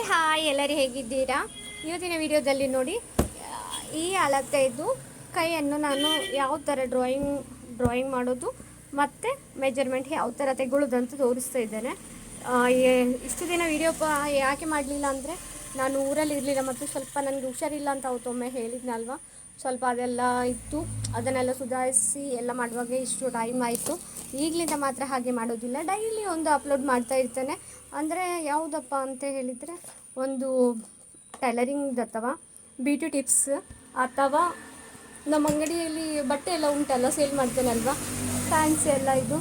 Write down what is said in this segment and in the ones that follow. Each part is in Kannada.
ಹಾಯ್, ಎಲ್ಲರೂ ಹೇಗಿದ್ದೀರಾ? ಇವತ್ತಿನ ವಿಡಿಯೋದಲ್ಲಿ ನೋಡಿ, ಈ ಅಳತೆದು ಕೈಯನ್ನು ನಾನು ಯಾವ ಥರ ಡ್ರಾಯಿಂಗ್ ಮಾಡೋದು ಮತ್ತು ಮೆಜರ್ಮೆಂಟ್ ಯಾವ ಥರ ತೆಗೊಳ್ಳೋದು ಅಂತ ತೋರಿಸ್ತಾ ಇದ್ದೇನೆ. ಇಷ್ಟು ದಿನ ವಿಡಿಯೋ ಯಾಕೆ ಮಾಡಲಿಲ್ಲ ಅಂದರೆ, ನಾನು ಊರಲ್ಲಿ ಇರಲಿಲ್ಲ ಮತ್ತು ಸ್ವಲ್ಪ ನನಗೆ ಹುಷಾರಿಲ್ಲ ಅಂತ ಅವತ್ತೊಮ್ಮೆ ಹೇಳಿದ್ನಲ್ವ. ಸ್ವಲ್ಪ ಅದೆಲ್ಲ ಇತ್ತು, ಅದನ್ನೆಲ್ಲ ಸುಧಾರಿಸಿ ಎಲ್ಲ ಮಾಡುವಾಗ ಇಷ್ಟು ಟೈಮ್ ಆಯಿತು. ಈಗಲಿಂದ ಮಾತ್ರ ಹಾಗೆ ಮಾಡೋದಿಲ್ಲ, ಡೈಲಿ ಒಂದು ಅಪ್ಲೋಡ್ ಮಾಡ್ತಾ ಇರ್ತೇನೆ. ಅಂದರೆ ಯಾವುದಪ್ಪ ಅಂತ ಹೇಳಿದರೆ, ಒಂದು ಟೈಲರಿಂಗ್ ಅಥವಾ ಬ್ಯೂಟಿ ಟಿಪ್ಸ್, ಅಥವಾ ನಮ್ಮ ಅಂಗಡಿಯಲ್ಲಿ ಬಟ್ಟೆ ಎಲ್ಲ ಉಂಟಲ್ಲ, ಸೇಲ್ ಮಾಡ್ತೇನಲ್ವ, ಫ್ಯಾನ್ಸಿ ಎಲ್ಲ ಇದು,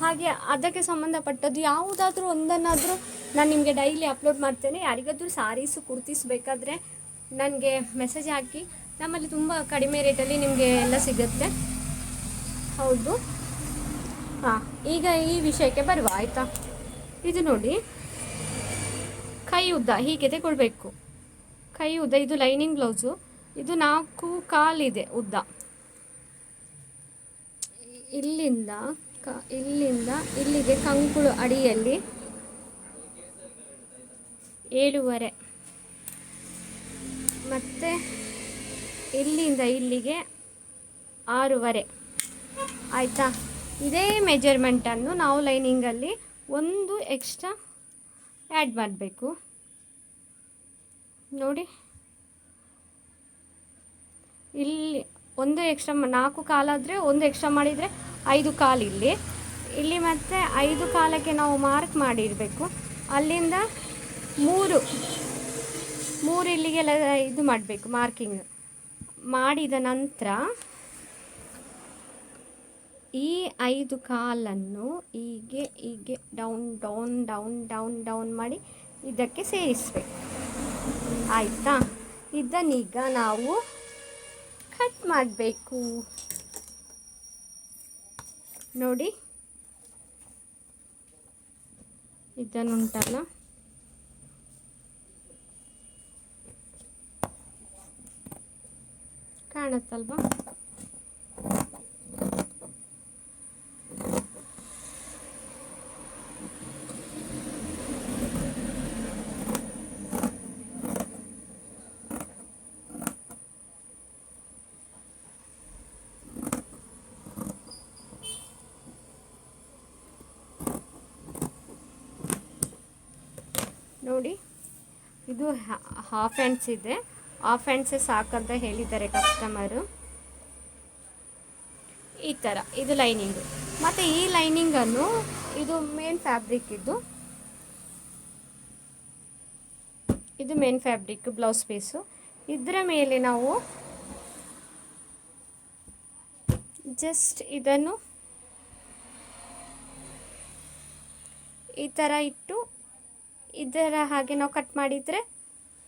ಹಾಗೆ ಅದಕ್ಕೆ ಸಂಬಂಧಪಟ್ಟದ್ದು ಯಾವುದಾದ್ರೂ ಒಂದನ್ನಾದರೂ ನಾನು ನಿಮಗೆ ಡೈಲಿ ಅಪ್ಲೋಡ್ ಮಾಡ್ತೇನೆ. ಯಾರಿಗಾದ್ರೂ ಸಾರೀಸು ಕುರ್ತೀಸ್ ಬೇಕಾದರೆ ನನಗೆ ಮೆಸೇಜ್ ಹಾಕಿ, ನಮ್ಮಲ್ಲಿ ತುಂಬ ಕಡಿಮೆ ರೇಟಲ್ಲಿ ನಿಮಗೆ ಎಲ್ಲ ಸಿಗುತ್ತೆ. ಹೌದು, ಹಾಂ, ಈಗ ಈ ವಿಷಯಕ್ಕೆ ಬರುವ ಆಯಿತಾ. ಇದು ನೋಡಿ, ಕೈ ಉದ್ದ ಹೀಗೆ ತಗೊಳ್ಬೇಕು. ಕೈ ಉದ್ದ, ಇದು ಲೈನಿಂಗ್ ಬ್ಲೌಸು, ಇದು 4 ಕಾಲಿದೆ ಉದ್ದ. ಇಲ್ಲಿಂದ ಇಲ್ಲಿಗೆ ಕಂಕುಳು ಅಡಿಯಲ್ಲಿ 7.5, ಮತ್ತು ಇಲ್ಲಿಂದ ಇಲ್ಲಿಗೆ 6.5 ಆಯಿತಾ. ಇದೇ ಮೆಜರ್ಮೆಂಟನ್ನು ನಾವು ಲೈನಿಂಗಲ್ಲಿ ಒಂದು ಎಕ್ಸ್ಟ್ರಾ ಆ್ಯಡ್ ಮಾಡಬೇಕು. ನೋಡಿ, ಇಲ್ಲಿ ಒಂದು ಎಕ್ಸ್ಟ್ರಾ, 4 ಕಾಲಾದರೆ ಒಂದು ಎಕ್ಸ್ಟ್ರಾ ಮಾಡಿದರೆ 5 ಕಾಲು ಇಲ್ಲಿ ಮತ್ತು 5 ಕಾಲಕ್ಕೆ ನಾವು ಮಾರ್ಕ್ ಮಾಡಿರಬೇಕು. ಅಲ್ಲಿಂದ 3 ಇಲ್ಲಿಗೆಲ್ಲ ಇದು ಮಾಡಬೇಕು, ಮಾರ್ಕಿಂಗ್ ಮಾಡಿದ ನಂತರ ಈ 5 ಕಾಲನ್ನು ಹೀಗೆ ಡೌನ್ ಮಾಡಿ ಇದಕ್ಕೆ ಸೇರಿಸಬೇಕು. ಆಯಿತಾ. ಇದನ್ನೀಗ ನಾವು ಕಟ್ ಮಾಡಬೇಕು. ನೋಡಿ, ಇದನ್ನುಂಟಲ್ಲ, ಕಾಣುತ್ತಲ್ವಾ? ನೋಡಿ, ಇದು ಹಾಫ್ ಹ್ಯಾಂಡ್ಸ್ ಇದೆ, ಹಾಫ್ ಹ್ಯಾಂಡ್ಸೇ ಸಾಕಂತ ಹೇಳಿದ್ದಾರೆ ಕಸ್ಟಮರು. ಈ ಥರ ಇದು ಲೈನಿಂಗು. ಮತ್ತು ಈ ಲೈನಿಂಗನ್ನು, ಇದು ಮೇನ್ ಫ್ಯಾಬ್ರಿಕ್, ಇದು ಮೇನ್ ಫ್ಯಾಬ್ರಿಕ್ ಬ್ಲೌಸ್ ಪೀಸು. ಇದರ ಮೇಲೆ ನಾವು ಜಸ್ಟ್ ಇದನ್ನು ಈ ಥರ ಇಟ್ಟು ಇದರ ಹಾಗೆ ನಾವು ಕಟ್ ಮಾಡಿದರೆ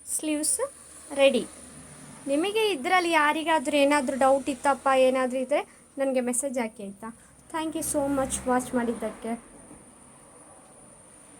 ಸ್ಲೀವ್ಸ್ ರೆಡಿ. ನಿಮಗೆ ಇದರಲ್ಲಿ ಯಾರಿಗಾದರೂ ಏನಾದರೂ ಡೌಟ್ ಇತ್ತಪ್ಪ, ಏನಾದರೂ ಇದ್ದರೆ ನನಗೆ ಮೆಸೇಜ್ ಹಾಕಿ ಆಯಿತಾ. Thank you so much watch ಮಾಡಿದ್ದಕ್ಕೆ.